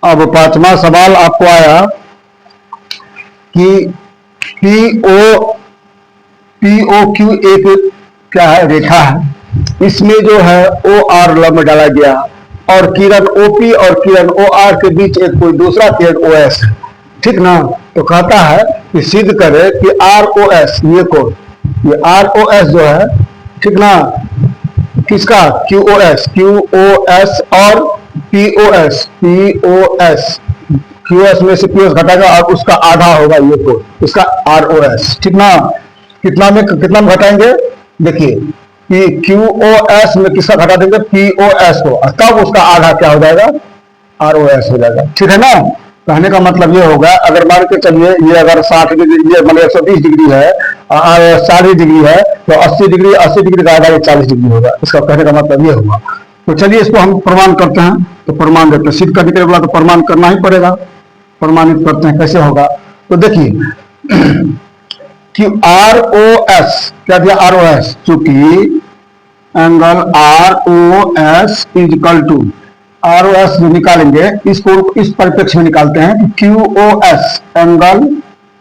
अब पांचवा सवाल आपको आया कि पीओ क्यू एक क्या है, रेखा है, इसमें जो है ओ आर लंब डाला गया और किरण ओपी और किरण ओ आर के बीच एक कोई दूसरा किरण ओ एस है, ठीक ना। तो कहता है कि सिद्ध करे कि आर ओ एस, ये कोण, ये आर ओ एस जो है, ठीक ना, किसका, क्यू ओ एस और पीओ एस क्यू एस में से पी एस घटाएगा और उसका आधा होगा ये कोण, इसका आर ओ एस, ठीक ना। कितना में घटाएंगे, देखिए कि क्यू ओ एस में किसका घटा देंगे, पी ओ एस को, तब उसका आधा क्या हो जाएगा, आर ओ एस हो जाएगा, ठीक है ना। कहने का मतलब ये होगा, अगर मान के चलिए ये अगर 60 डिग्री, ये मतलब 120 डिग्री है और 40 डिग्री है, तो 80 डिग्री का आधा 40 डिग्री होगा, इसका कहने का मतलब ये होगा। तो चलिए इसको हम प्रमाण करते हैं, तो प्रमाण देते हैं, सिद्ध करने के बाद तो प्रमाण करना ही पड़ेगा। प्रमाणित करते हैं, कैसे होगा, तो देखिए कि आर ओ एस, क्या दिया, आर ओ एस, चूंकि angle R O S is equal to, R O S निकालेंगे, इसको इस परिप्रेक्ष्य में निकालते हैं कि Q O S, angle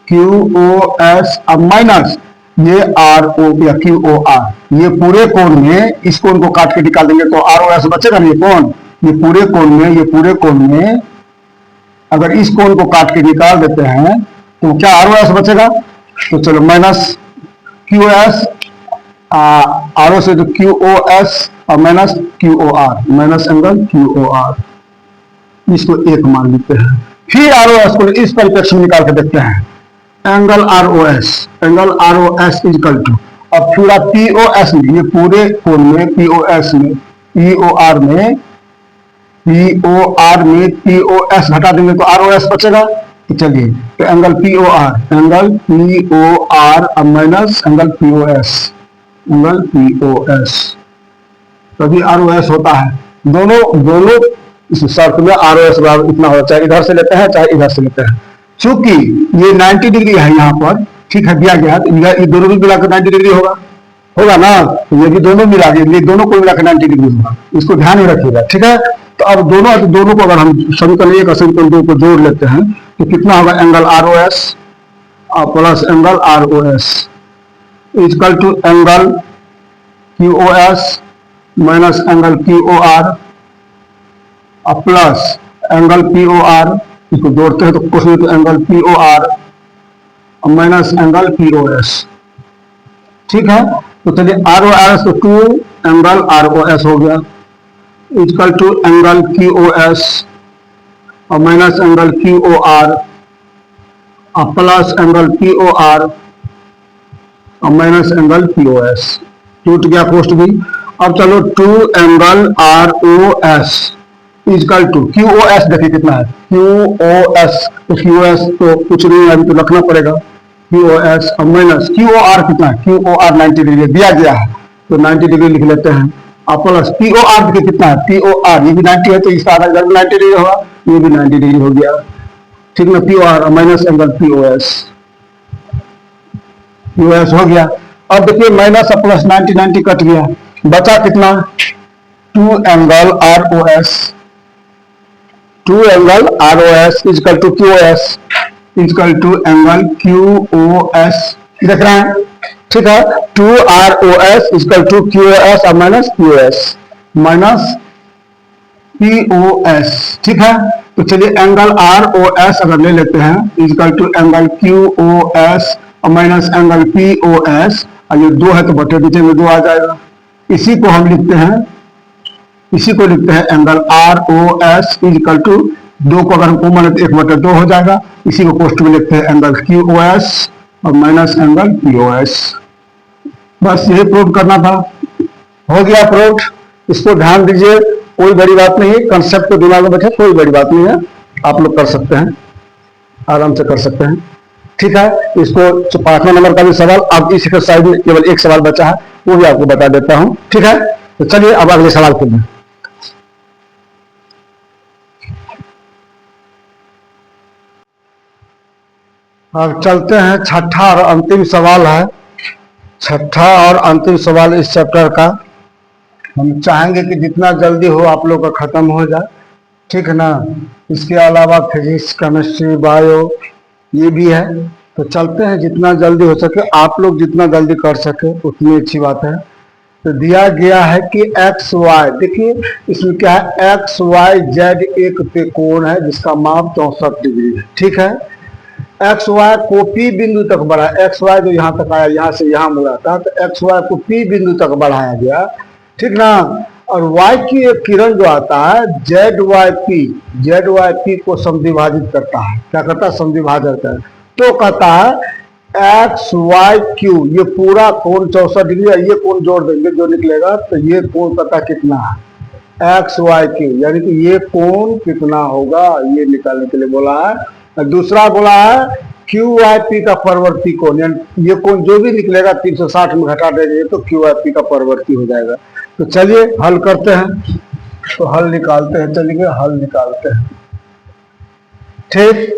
Q O S अब माइनस ये आर ओ या क्यू ओ आर, ये पूरे कोण में इस कोण को काट के निकाल देंगे तो आर ओ एस बचेगा ना, ये कोण, ये पूरे कोण में अगर इस कोण को काट के निकाल देते हैं तो क्या आर ओ एस बचेगा, तो चलो minus Q S, R O से जो क्यू ओ एस और minus Q O R, minus angle Q O R, इसको एक मान लेते हैं। फिर आर ओ एस को इस परिप्रेक्ष्य में निकाल के देखते हैं, angle R O S is equal to, अब पूरा पी ओ एस में, ये पूरे कोण में पी ओ एस में, पी ओ आर में पी ओ एस घटा देंगे तो आर ओ एस बचेगा। तो चलिए, तो एंगल पी ओ आर अब minus angle P O S, तभी आर ओ एस होता है। दोनों इस शर्त में आर ओ एस बराबर इतना होगा, चाहे इधर से लेते हैं चाहे इधर से लेते हैं। चूंकि ये 90 डिग्री है यहाँ पर, ठीक है, दिया गया, ये दोनों भी मिलाकर 90 डिग्री होगा ना, तो ये भी दोनों मिला के, ये दोनों को मिलाकर 90 डिग्री होगा, इसको ध्यान में रखिएगा, ठीक है। तो अब दोनों को अगर हम समीकरण 1 और समीकरण 2 को जोड़ लेते हैं तो कितना होगा, angle R O S plus angle R O S equal to angle Q O S minus angle Q O R plus angle P O R, इसको जोड़ते हैं तो कुछ नहीं, तो angle P O R minus angle P O S, ठीक है। तो चलिए आर ओ एस तो 2 एंगल आर ओ एस हो गया equal to angle Q O S और minus angle Q O R और plus angle P O R और minus angle P O S, टूट गया पोस्ट भी। अब चलो 2 angle R O S equal to Q O S, देखिए कितना है क्यू ओ एस, तो क्यू एस तो कुछ नहीं है, अभी तो रखना पड़ेगा, क्यू ओ एस और माइनस क्यू ओ आर कितना है, क्यू ओ आर 90 डिग्री दिया गया है तो 90 डिग्री लिख लेते हैं, और प्लस पी ओ आर देखिए कितना है, पी ओ आर ये भी 90 है तो इसका आधा इधर भी 90 डिग्री होगा, ये भी 90 डिग्री हो गया, ठीक ना, P O R minus angle P O S हो गया। अब देखिए माइनस और प्लस 90 कट गया, बचा कितना, 2 angle R O S, 2 angle R O S equal to Q O S equal to angle Q O S, देख रहे हैं, ठीक है, 2 R O S equal to Q O S और minus Q S minus P O S, ठीक है। तो चलिए एंगल आर ओ एस अगर ले लेते हैं equal to angle Q O S और minus angle P O S, और ये 2 है तो बटे बीच में 2 आ जाएगा, इसी को हम लिखते हैं angle R O S equal to 2 को अगर हम कॉमन लेते 1/2 हो जाएगा, इसी को पोस्ट में लिखते हैं एंगल क्यू ओ एस और minus angle P O S. बस यही प्रूव करना था, हो गया प्रूव। इसको ध्यान दीजिए, कोई बड़ी बात नहीं है, कंसेप्ट को दिमाग में बैठे, कोई बड़ी बात नहीं है, आप लोग कर सकते हैं, आराम से कर सकते हैं, ठीक है। इसको 5वां नंबर का भी सवाल, अब इस एक्सरसाइज में केवल एक सवाल बचा है, वो भी आपको बता देता हूं, ठीक है। तो चलिए अब अगले सवाल के लिए, अब चलते हैं, छठा और अंतिम सवाल है, छठा और अंतिम सवाल इस चैप्टर का। हम चाहेंगे कि जितना जल्दी हो आप लोग का खत्म हो जाए, ठीक है ना। इसके अलावा फिजिक्स, केमिस्ट्री, बायो ये भी है। तो चलते हैं, जितना जल्दी हो सके आप लोग जितना जल्दी कर सके उतनी अच्छी बात है। तो दिया गया है कि एक्स वाई, देखिए इसमें क्या है, एक्स वाई जेड एक त्रिकोण है जिसका माप 64 डिग्री है। ठीक है, एक्स वाई को पी बिंदु तक बढ़ा, एक्स वाई जो यहाँ तक आया, यहाँ से यहाँ मुड़ा था, तो एक्स वाई को पी बिंदु तक बढ़ाया गया। ठीक ना। और वाई की एक किरण जो आता है जेड वाई पी को समद्विभाजित करता है। क्या करता है? समद्विभाजन करता है। तो कहता है एक्स वाई क्यू, ये पूरा कोण 64 डिग्री है, ये कोण जोड़ देंगे जो निकलेगा, तो ये कोण पता कितना है, एक्स वाई क्यू, यानी कि ये कोण कितना होगा ये निकालने के लिए बोला है। दूसरा बोला है क्यू वाई पी का परवर्ती कोण, यानी ये कोण जो भी निकलेगा 360 में घटा देंगे तो क्यू वाई पी का परवर्ती हो जाएगा। तो चलिए हल करते हैं, तो हल निकालते हैं, चलिए हल निकालते हैं। ठीक,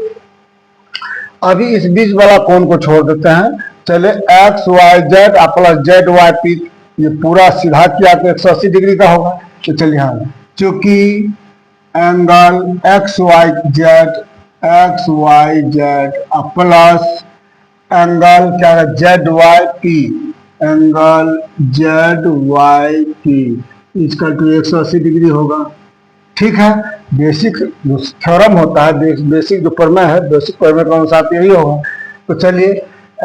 अभी इस बीच वाला कोण को छोड़ देते हैं। चलिए X Y Z plus Z Y P, ये पूरा सीधा किया तो 180 डिग्री का होगा। तो चलिए हाँ, चूंकि angle X Y Z plus angle क्या है Z Y P, angle Z Y P इसका टू 180 डिग्री होगा। ठीक है, बेसिक जो थ्योरम होता है, बेसिक जो प्रमेय है, बेसिक प्रमेय के अनुसार यही होगा। तो चलिए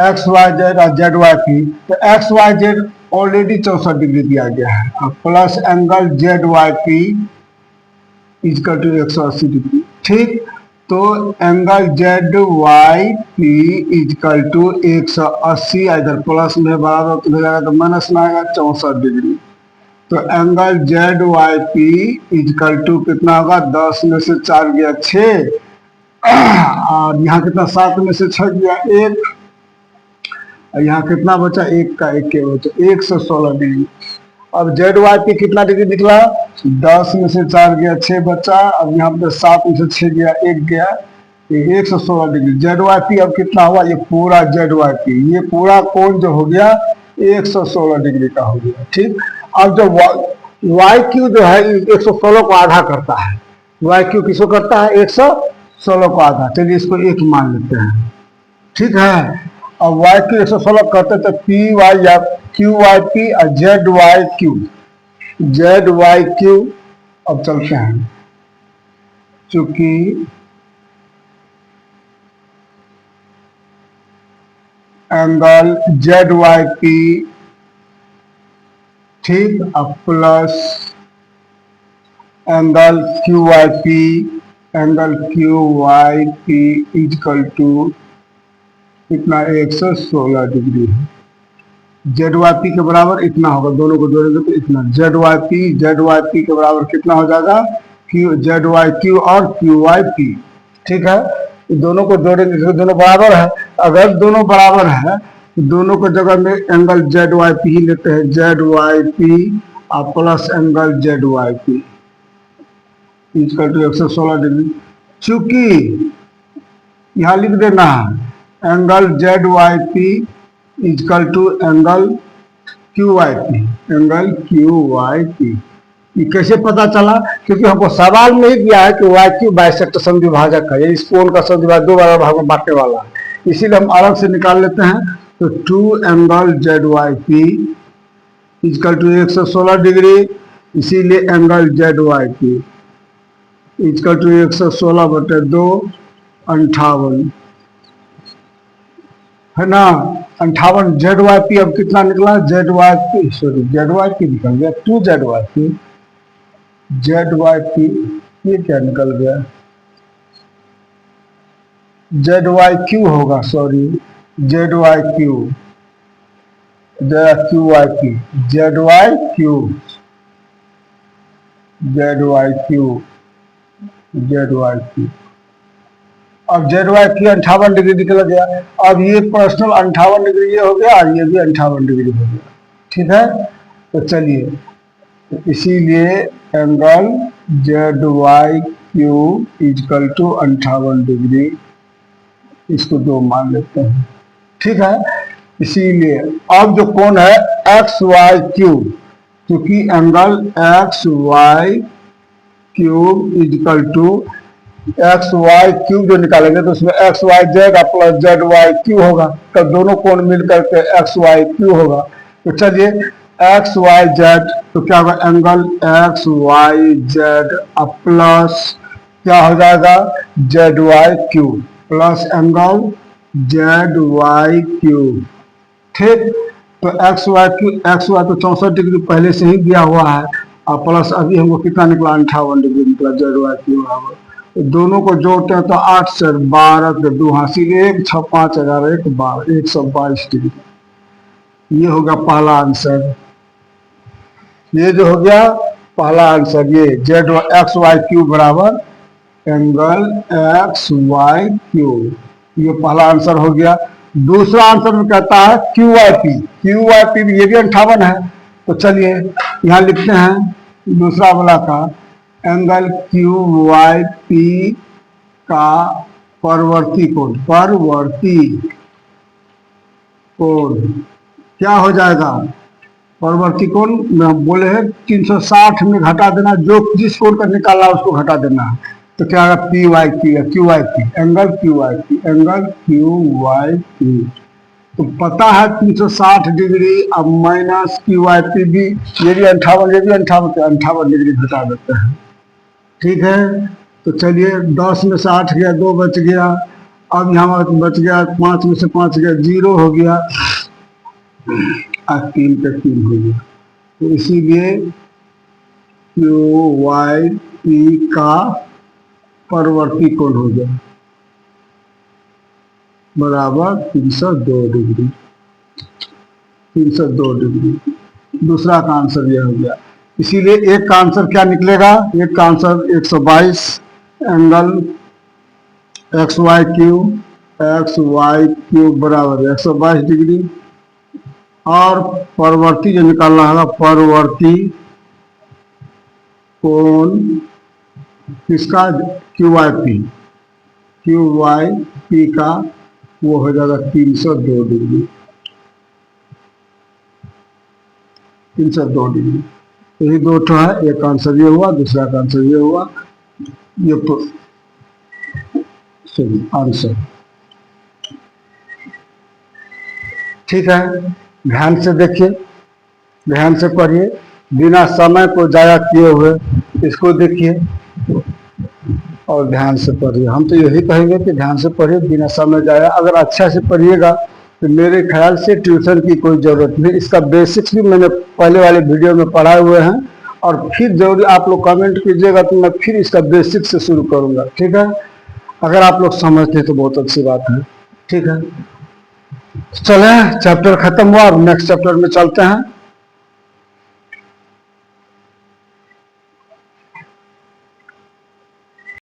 एक्स वाई जेड और जेड वाई पी, तो X Y Z already 64 degree दिया गया है, और plus angle Z Y P equal to 180 degree. ठीक, तो angle Z Y P equal to 180, इधर प्लस में बराबर हो जाएगा तो माइनस में आएगा 64 डिग्री। तो angle Z Y P equal to कितना होगा, 10 में से 4 गया 6, और यहाँ कितना 7 में से 6 गया 1, और यहाँ कितना बचा 1 का 1 के बचा 116 डिग्री। अब जेड वाई पी कितना डिग्री निकला, 10 में से 4 गया 6 बचा, अब यहाँ पे 7 में से 6 गया 1 गया, 116 डिग्री। जेड वाई पी अब कितना हुआ, ये पूरा जेड वाई पी, ये पूरा कोण जो हो गया 116 डिग्री का हो गया। ठीक, अब जो वाई क्यू जो है 116 को आधा करता है, वाई क्यू किसको करता है 116 को आधा, चलिए इसको 1 मान लेते हैं। ठीक है, अब वाई क्यू 116 करते तो पी वाई या क्यू वाई पी और जेड वाई क्यू। अब चलते हैं, चूंकि एंगल जेड वाई पी, ठीक, अब plus angle Q Y P equal to इतना 116 डिग्री है। जेड वाई पी के बराबर इतना होगा, दोनों को जोड़ेंगे तो इतना, जेड वाई पी के बराबर कितना हो जाएगा, क्यू जेड वाई क्यू और क्यू वाई पी। ठीक है, दोनों को जोड़ेंगे तो दोनों बराबर है, अगर दोनों बराबर है तो दोनों को जगह में एंगल जेड वाई पी ही लेते हैं, जेड वाई पी और plus angle Z Y P equal to 116 degree. चूंकि यहाँ लिख देना है angle Z Y P equal to angle Q Y P. ये कैसे पता चला, क्योंकि हमको सवाल में ही दिया है कि वाई क्यू बाइसेक्टर समद्विभाजक है, इस कोण का समद्विभाजक 2 बराबर भाग में बांटने वाला है, इसीलिए हम अलग से निकाल लेते हैं। तो 2 angle Z Y P equal to 116 degree, इसीलिए angle Z Y P equal to 116/2 58 है ना, 58 जेड वाई पी। अब कितना निकला, जेड वाई पी निकल गया 2 जेड वाई पी, ये क्या निकल गया, जेड वाई क्यू होगा, sorry Z Y Q Y P, Z Y Q अब जेड वाई क्यू 58 डिग्री निकल गया। अब ये पर्सनल 58 डिग्री ये हो गया, और ये भी 58 डिग्री हो गया। ठीक है, तो चलिए, तो इसीलिए angle Z Y Q equal to 58 degree, इसको 2 मान लेते हैं। ठीक है, इसीलिए अब जो कोण है एक्स वाई क्यू, क्योंकि angle X Y Q equal to X Y Q जो निकालेंगे तो उसमें X Y Z plus Z Y Q होगा, तब दोनों कोण मिल करके एक्स वाई क्यू होगा। तो चलिए एक्स वाई जेड तो क्या होगा, angle X Y Z plus क्या हो जाएगा Z Y Q plus angle Z Y Q. ठीक, तो एक्स वाई तो 64 डिग्री पहले से ही दिया हुआ है और प्लस अभी हमको कितना निकला 58 डिग्री निकला जेड वाई क्यू बराबर। तो दोनों को जोड़ते हैं तो 8 से 12 के 2 हासिल 1 6 5 11 1 12 122 डिग्री। ये होगा पहला आंसर। ये जो हो गया पहला आंसर, ये जेड एक्स वाई क्यू बराबर एंगल एक्स वाई क्यू, ये पहला आंसर हो गया। दूसरा आंसर में कहता है क्यू वाई पी भी, ये भी 58 है। तो चलिए यहाँ लिखते हैं दूसरा वाला का एंगल क्यू वाई पी का परवर्ती कोण क्या हो जाएगा, परवर्ती कोण में बोले हैं 360 में घटा देना, जो जिस कोण का निकालना उसको घटा देना है। तो क्या होगा P Y Q Y P angle Q Y P. तो पता है 360 डिग्री अब माइनस क्यू वाई पी भी, ये भी 58 डिग्री घटा देते हैं। ठीक है, तो चलिए 10 में से 8 गया, 2 बच गया, अब यहाँ बच गया 5 में से 5 गया 0 हो गया, 3 पे 3 हो गया। तो इसीलिए क्यू वाई पी का परवर्ती कोण हो गया बराबर 302 डिग्री। दूसरा का आंसर यह हो गया। इसीलिए एक का आंसर क्या निकलेगा, एक का answer 122 angle X Y Q बराबर 122 डिग्री, और परवर्ती जो निकालना होगा परवर्ती कोण किसका, क्यू वाई पी का, वो हो जाएगा 302 डिग्री। यही दो ठो है, एक आंसर ये हुआ, दूसरा का आंसर ये हुआ, ये तो सही आंसर। ठीक है, ध्यान से देखिए, ध्यान से पढ़िए, बिना समय को जाया किए हुए इसको देखिए और ध्यान से पढ़िए। हम तो यही कहेंगे कि ध्यान से पढ़िए, बिना समय जाया। अगर अच्छा से पढ़िएगा तो मेरे ख्याल से ट्यूशन की कोई ज़रूरत नहीं। इसका बेसिक्स भी मैंने पहले वाले वीडियो में पढ़ाए हुए हैं, और फिर जरूरी आप लोग कमेंट कीजिएगा तो मैं फिर इसका बेसिक से शुरू करूँगा। ठीक है, अगर आप लोग समझते हैं तो बहुत अच्छी बात है। ठीक है, चलें, चैप्टर खत्म हुआ, अब नेक्स्ट चैप्टर में चलते हैं।